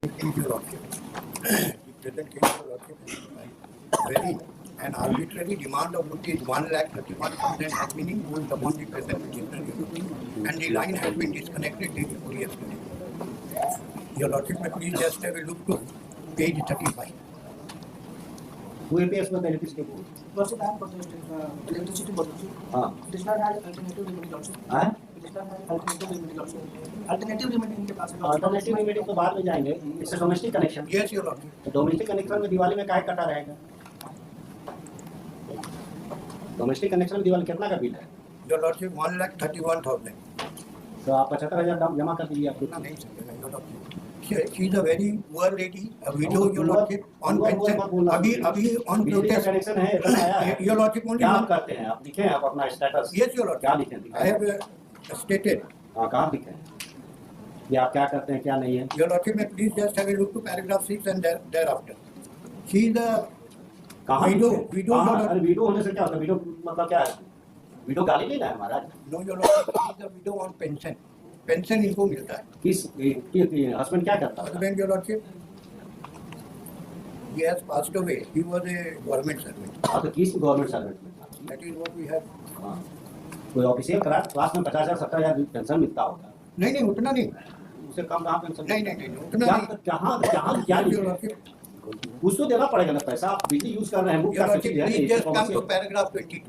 Your Lordship, the present case, Your Lordship, very an arbitrary demand of rupees 1,31,000 has been imposed upon the present petitioner, Your Lordship, and the line has been disconnected day before yesterday. Your Lordship, may please just have a look to page 35. Who appears with the electricity board? Lordship, I am protesting electricity board. It is not had alternative remedy, Lordship. It is not had alternative remedy, Lordship. Alternative remedy इनके पास है, Lordship. Alternative remedy तो बाद में जाएंगे. It's a domestic connection. Yes, Your Lordship. तो domestic connection में दिवाली में क्या कटा रहेगा? Domestic connection में दिवाली कितना का बिल है? Your Lordship, 1,31,000. तो आप 75,000 जमा कर दीजिए आप. नहीं सकेगा, Your Lordship. She is a very poor lady, a widow, Your Lordship, on pension. अभी on protest. connection है, इतना आया है. Your Lordship, only क्या आप करते हैं? आप लिखे हैं आप अपना status. Yes, Your Lordship. क्या लिखे हैं? I have stated. हाँ, कहाँ लिखे हैं? कि आप क्या करते हैं क्या नहीं है? Your Lordship, may please just have a look to paragraph 6 and thereafter. She is a कहाँ widow. अरे विडो होने से क्या होता है? विडो मतलब क्या है? विडो गाली नहीं है महाराज. No, Your Lordship, she is a widow on pension. Pension इनको मिलता है. किस हस्बैंड क्या करता है? Husband, Your Lordship, he has passed away. He was a government servant. हाँ तो किस गवर्नमेंट सर्वेंट में था? That is what we have. हाँ कोई ऑफिशियल क्लास में 50,000 70,000 पेंशन मिलता होगा. नहीं उतना नहीं. उससे कम कहाँ पेंशन? नहीं उतना क्या नहीं. कहाँ कहाँ क्या Your Lordship, कुछ तो देना पड़ेगा ना पैसा. आप बिजली यूज कर रहे हैं. Your Lordship, please just come to paragraph 22.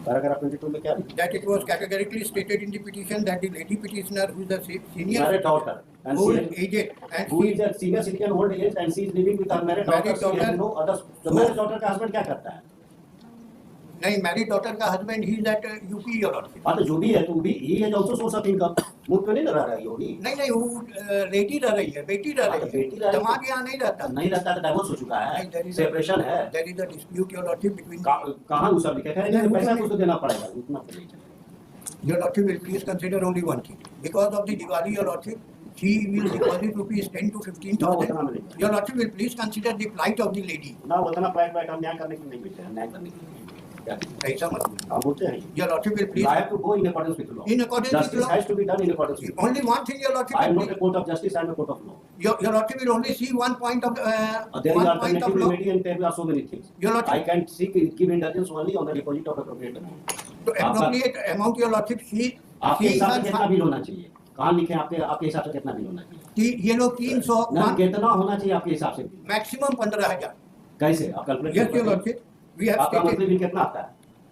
Paragraph 22 में क्या है? That it was categorically stated in the petition that the lady petitioner, who is the senior, Married daughter and old she aged, and who is a senior citizen old age and she is living with her married daughter. Married She has daughter. no other. तो married daughter का husband क्या करता है? नहीं married daughter का husband ही is at UP, Your Lordship. हाँ तो जो भी है तो भी he has also source of income. मुफ्त में नहीं रह रहा है ये भी. नहीं वो बेटी रह रही है. बेटी रह हाँ, तो रही बेटी रह है. रही है. दिमाग यहाँ नहीं रहता. नहीं रहता तो डाइवोर्स हो चुका नहीं, there है. is a- सेपरेशन है. There is a dispute, Your Lordship, between. कहाँ वो सब लिखा है? नहीं, पैसा नहीं। कुछ तो देना पड़ेगा. उतना तो नहीं चलेगा. Your Lordship will please consider only one thing. Because of the Diwali, Your Lordship, she will deposit rupees 10 to 15,000. No, no. Your Lordship will please consider the plight of the lady. ना उतना private हम न्याय करने के लिए नहीं बैठे हैं. न्याय करने के लिए क्या ऐसा मत बोलिए. हम बोलते हैं. Your Lordship will please. I have to go in accordance with law. In accordance with Justice law. has to be done in accordance with law. Only one thing, Your Lordship. I am will not a please- court of justice. I am a court of law. Your Lordship will only see one point of There is one point alternative of law. remedy and there are so many things. Your Lordship. I can seek give indulgence only on the deposit of appropriate amount. तो appropriate amount, Your Lordship, आपके हिसाब से कितना she bill होना चाहिए? कहाँ लिखे हैं आपके हिसाब से कितना बिल होना चाहिए? ये लोग 300 ना कितना होना चाहिए आपके हिसाब से? मैक्सिमम 15,000. कैसे आप calculate Yes, Your Lordship. We have आपका मंथली stated. बिल कितना आता है?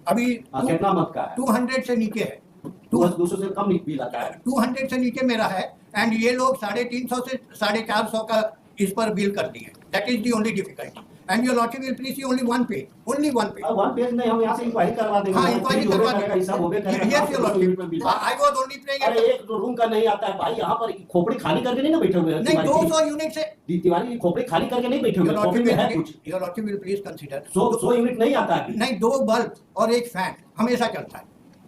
अभी कितना मंथ का है? 200 से नीचे है. 200 से कम बिल आता है. 200 से नीचे मेरा है एंड ये लोग 350 से 450 का इस पर बिल कर दिए. That is the only difficulty and your lordship will please see only one page. One page नहीं हम यहाँ से इंक्वायरी करवा देंगे. हाँ इंक्वायरी करवा देंगे. हिसाब होबे करेगा. Yes your lordship. I was only अरे प्लेइंग. एक तो रूम का नहीं आता है भाई. यहाँ पर खोपड़ी खाली करके नहीं ना बैठे हुए हैं. नहीं 200 यूनिट से. तिवारी की खोपड़ी खाली करके नहीं बैठे हुए हैं. खोपड़ी में है कुछ. Your lordship will please consider. 100 unit नहीं आता है. नहीं 2 बल्ब और एक फैन हमेशा चलता है.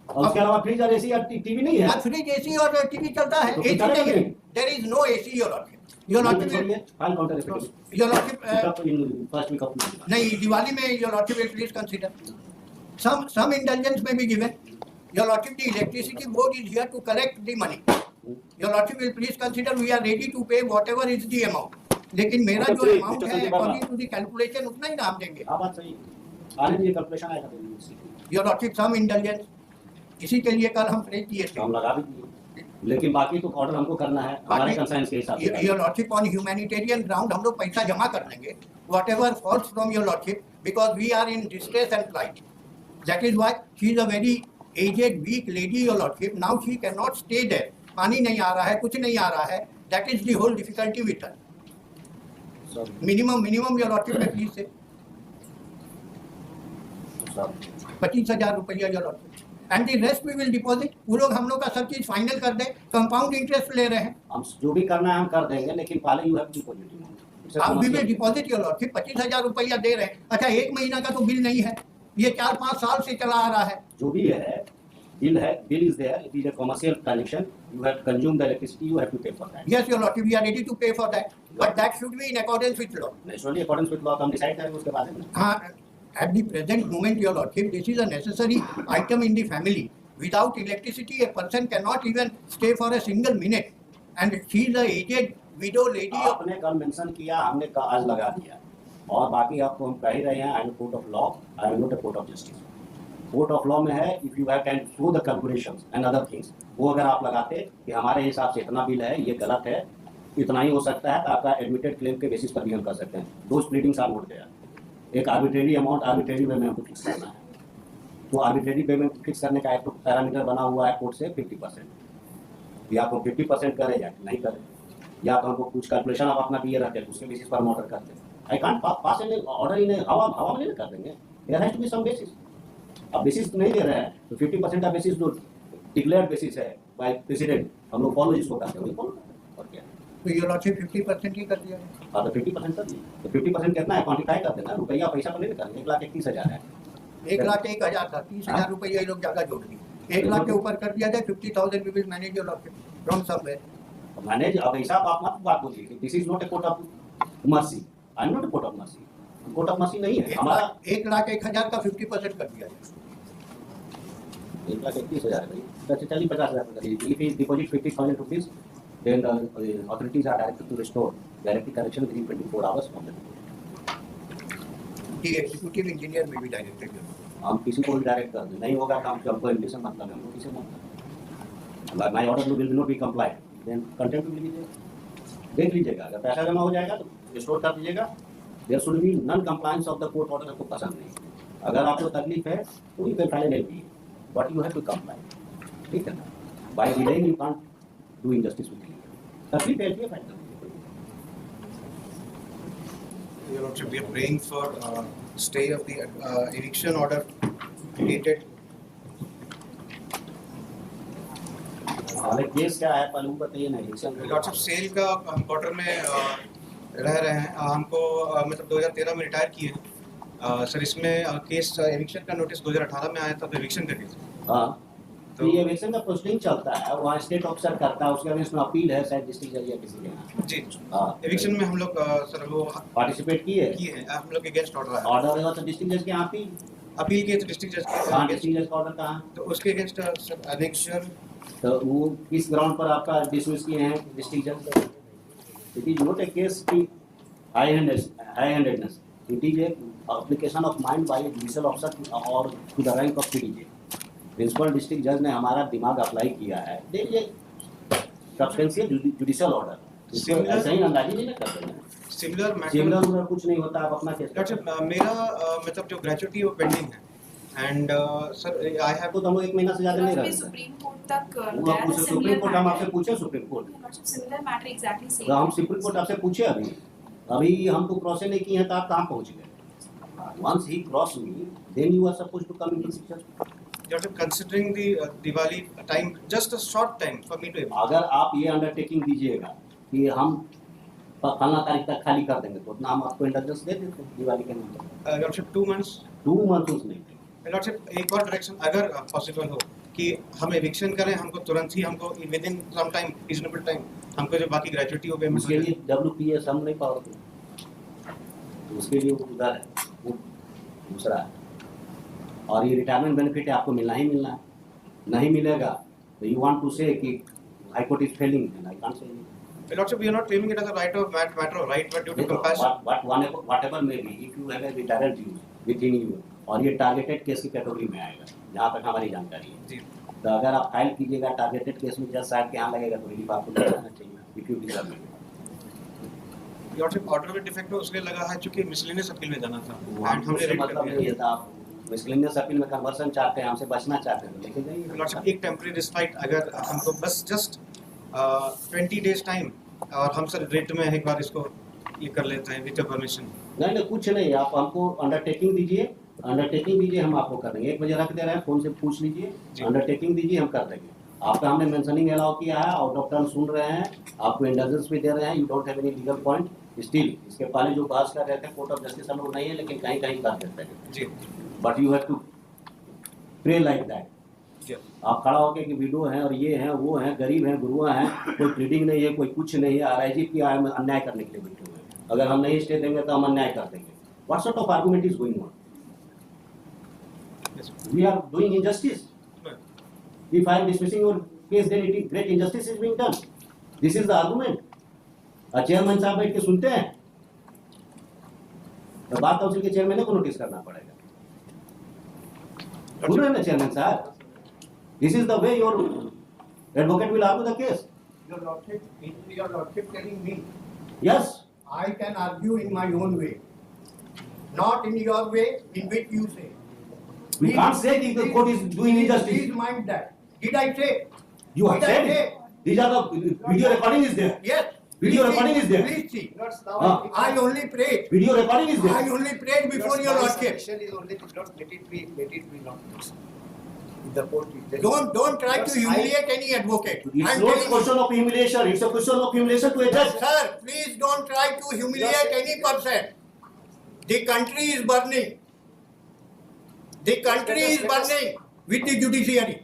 और उसके अलावा फ्रिज और एसी और टीवी नहीं है. फ्रिज एसी और टीवी चलता है. तो एसी कितना नहीं है. लगेगा? There is no AC your lordship. Your lordship file counter your lordship first week of नहीं दिवाली में your lordship will please consider some indulgence may be given. Your Lordship, the electricity board is here to collect the money. Your Lordship will please consider we are ready to pay whatever is the amount. लेकिन मेरा जो amount है according to the calculation उतना ही नाम देंगे. हाँ बात सही. आने दीजिए कैलकुलेशन आएगा तो. Your Lordship, some indulgence. इसी के लिए कल हम फ्रेज किए थे. हम लगा भी दिए. लेकिन बाकी तो ऑर्डर हमको करना है हमारे कंसाइंस के हिसाब से. Your Lordship, on humanitarian ground हम लोग पैसा जमा कर लेंगे. Whatever falls from Your Lordship, because we are in distress and plight. That is why she is a very aged, weak lady, Your Lordship. Now she cannot stay there. पानी नहीं आ रहा है, कुछ नहीं आ रहा है. That is the whole difficulty with her. Minimum, Your Lordship, please say. 25,000 रुपया, Your Lordship. And the rest we will deposit. वो लोग हम लोग का सब चीज फाइनल कर दे. कंपाउंड इंटरेस्ट ले रहे हैं. हम जो भी करना है हम कर देंगे लेकिन पहले यू हैव टू डिपॉजिट. आप भी विल डिपॉजिट योर लॉर्डशिप. 25,000 रुपया दे रहे हैं. अच्छा 1 महीना का तो बिल नहीं है. ये 4-5 साल से चला आ रहा है. जो भी है bill is there. It is a commercial transaction. You have consume the electricity. You have to pay for that. Yes, your lordship, we are ready to pay for that, but that should be in accordance with law. Naturally according with law हम decide करेंगे उसके बाद में. हाँ, at the present moment, your lordship, this is a necessary item in the family. Without electricity, a person cannot even stay for a single minute. And she is a aged widow lady. आपने कल mention किया, हमने आज लगा दिया, और बाकी आपको हम कह ही रहे हैं, I am court of law, I am not a court of justice. Court of law में है, if you have can show the calculations and other things, वो अगर आप लगाते कि हमारे हिसाब से इतना बिल है, ये गलत है, इतना ही हो सकता है, तो आपका एडमिटेड क्लेम के बेसिस पर भी हम कर सकते हैं। दो स्प्लिटिंग्स आर नोट देयर। एक आर्बिट्रेरी अमाउंट, आर्बिट्रेरी वे में हमको फिक्स करना है, तो आर्बिट्रेरी वे में फिक्स करने का एक पैरामीटर बना हुआ है कोर्ट से 50%, या आपको 50% करें या नहीं करें, या तो हमको कुछ कैलकुलेशन आप अपना दिए रहते हैं, उसके बेसिस पर हम ऑर्डर करते हैं। I can't pass an order in हवा में नहीं कर देंगे, there has to be some basis. अब बेसिस नहीं दे रहे हैं तो 50% का बेसिस जो डिक्लेयर्ड बेसिस है बाय प्रेसिडेंट, हम लोग फॉलो जिसको करते हैं वही फॉलो, और क्या। तो ये लॉ से 50% ही कर दिया है। हाँ, तो 50% कर दिए, तो 50% कितना है, क्वान्टिफाई कर देना, रुपया पैसा तो नहीं करना। 1,31,000 है, 1,01,000 था, 30,000 रुपये ये लोग ज्यादा जोड़ दिए। 1 लाख के ऊपर कर दिया जाए, 50,000 we will manage your from somewhere. Manage. अब ऐसा आप मत बात बोलिए, this is not a court of mercy, I am not a court of mercy, court of mercy नहीं है हमारा। 1,01,000 का 50% कर दिया जाए। 1,31,000 भाई, तो चलिए 50,000 कर दीजिए। If is deposit 50,000 rupees, then the authorities are directed to restore directly correction within 24 hours from the The executive engineer will be directed. हम किसी को भी डायरेक्ट कर दें, नहीं होगा काम से हमको एलिगेशन मतलब है, हमको किसी मतलब my order will not be complied, then contempt will be there. देख लीजिएगा, अगर पैसा जमा हो जाएगा तो रिस्टोर कर दीजिएगा। There should be non compliance of the court order, आपको पसंद नहीं, अगर आपको तकलीफ है तो you can file an LP, but you have to comply, ठीक है ना। By delaying you can't do injustice with legal, तकलीफ है फाइल कर दीजिए। Your Lordship, we are praying for stay of the eviction order dated. हमारे case क्या है पहले वो बताइए ना। Your Lordship, सेल का हम क्वार्टर में रह रहे हैं, हमको मतलब 2013 में रिटायर किए हैं सर। इसमें केस एविक्शन का नोटिस 2018 में आया था, तो एविक्शन का केस। हाँ, तो ये एविक्शन का प्रोसीडिंग चलता है, वहाँ स्टेट ऑफिसर करता है, उसके अगेंस्ट में अपील है शायद डिस्ट्रिक्ट जज या किसी के यहाँ। जी, हाँ, एविक्शन में हम लोग सर वो पार्टिसिपेट किए किए हैं, हम लोग के अगेंस्ट ऑर्डर आया। ऑर्डर है तो डिस्ट्रिक्ट जज के यहाँ अपील किए तो डिस्ट्रिक्ट जज हाँ, के डिस्ट्रिक्ट जज का ऑर्डर कहाँ है? तो उसके अगेंस्ट सर एविक्शन। तो वो किस ग्राउंड पर आपका डिसमिस किए हैं डिस्ट्रिक्ट जज? It is not a case की high handedness, it is an application of mind by judicial officer और to the rank of PDJ. Principal district जज ने हमारा दिमाग अप्लाई किया है, देखिए सब्सटेंशियल जुडिशियल ऑर्डर, इसको ऐसे ही अंदाजी नहीं कर देना। सिमिलर कुछ नहीं होता, आप अपना केस मेरा मतलब जो ग्रेजुएटी वो पेंडिंग है, एंड सर आई हैव तो हम 1 महीना से ज्यादा नहीं रह सुप्रीम कोर्ट तक सुप्रीम कोर्ट हम आपसे पूछे, supreme court similar matter exactly same. तो हम सुप्रीम कोर्ट आपसे पूछे, अभी हमको क्रॉस नहीं किए हैं तो आप कहाँ पहुँच गए? वंस ही cross me then you are supposed to come in this picture. considering the Diwali time, just a short time for me to evaluate. अगर आप ये अंडरटेकिंग दीजिएगा कि हम फलना तारीख तक खाली कर देंगे तो उतना हम आपको इंडल्जेंस दे देते हैं दिवाली के नाम पर। Lordship, 2 months. 2 मंथ नहीं, Lordship, एक और डायरेक्शन अगर पॉसिबल हो कि हम एविक्शन करें, हमको तुरंत ही हमको within some time reasonable time हमको जो बाकी ग्रेजुएटी हो पेमेंट उसके लिए WPS हम नहीं पावरफुल, तो उसके लिए वो उधर है, वो दूसरा है। और ये रिटायरमेंट बेनिफिट है, आपको मिलना ही मिलना है, नहीं मिलेगा तो यू वांट टू से कि high court is failing and I can't say. Lordship, we are not claiming it as a right of matter of right, but due to compassion. whatever may be, if you have a retired dues within you, और ये targeted case की category में आएगा जहाँ तक हमारी जानकारी है जी, तो अगर आप फाइल कीजिएगा टारगेटेड केस में जज साहब के यहाँ लगेगा तो रिलीफ आपको मिल जाना चाहिए if you deserve it. Lordship, order में डिफेक्ट हो उसलिए लगा है क्योंकि मिसलेनियस अपील में जाना था एंड हमने हमसे रेट कर मतलब दिया। नहीं था, आप मिसलेनियस अपील में कन्वर्सन चाहते हैं, हमसे बचना चाहते हैं तो लेके जाइए। Lordship, एक टेम्परेरी रिस्पाइट अगर हमको बस जस्ट 20 डेज टाइम, और हम सर रेट में एक बार इसको ये कर लेते हैं विद परमिशन। नहीं कुछ नहीं, आप हमको अंडरटेकिंग दीजिए, हम आपको कर देंगे। 1 बजे रख दे रहे हैं, फोन से पूछ लीजिए, अंडरटेकिंग दीजिए, हम कर देंगे। आपका हमने मेंशनिंग अलाउ किया है और डॉक्टर सुन रहे हैं, आपको इंडल्जेंस भी दे रहे हैं, you don't have any legal point still. इसके पहले जो बहस कर रहे थे कोर्ट ऑफ जस्टिस हम लोग नहीं है, लेकिन कहीं कहीं कर देते हैं जी, but you have to pray like that. जी, आप खड़ा होकर कि विडो हैं और ये हैं वो हैं, गरीब हैं, गुरुआ हैं, कोई प्लीडिंग नहीं है, कोई कुछ नहीं है, आरआईजी की अन्याय करने के लिए बैठे हुए हैं। अगर हम नहीं स्टे देंगे तो हम अन्याय कर देंगे। What sort of argument is going on? We are doing injustice. If I am dismissing your case, then it is great injustice is being done. This is the argument. Chairman साहब बैठ के सुनते हैं तो बार काउंसिल के chairman को notice करना पड़ेगा. सुन रहे हैं ना चेयरमैन साहब? This is the way your advocate will argue the case. Your lordship telling me Yes. I can argue in my own way, not in your way in which you say. We can't say that the court is doing injustice. Please mind that. Did I say? You have Did I said say? it. These are the video recording is there. Yes. Video Please recording see. is there. Please see. Lords, now Ah. I only prayed. Video recording is I there. only prayed before your my lordship. submission is only that Lords, let it be not this. If the court is there. Don't try Lords, to humiliate any advocate. It's I'm not a telling you. question of humiliation. It's a question of humiliation to a judge. Sir, please don't try to humiliate any person. The country is burning. The country is burning with the judiciary.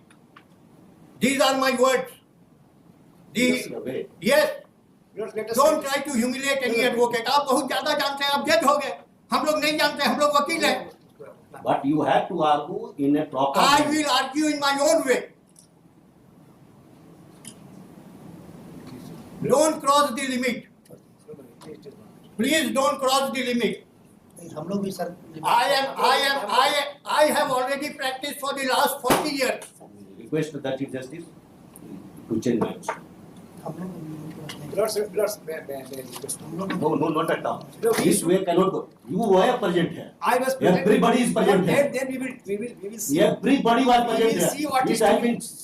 These are my words. That's the way. Yes, Lords, let us don't try to humiliate any advocate. आप बहुत ज्यादा जानते हैं, आप जज हो गए. हम लोग नहीं जानते, हम लोग वकील हैं. But you have to argue in a proper I way. will argue in my own way. Don't cross the limit. Please don't cross the limit. हम लोग भी sir I have already practiced for the last 40 years. Request that Chief Justice to change my answer. हम लोग Lords, may I request? No, not at all. This way cannot go. You were present here. I was present. Everybody is present here. Then we will see. Everybody was present We will see here. what It is has to be. been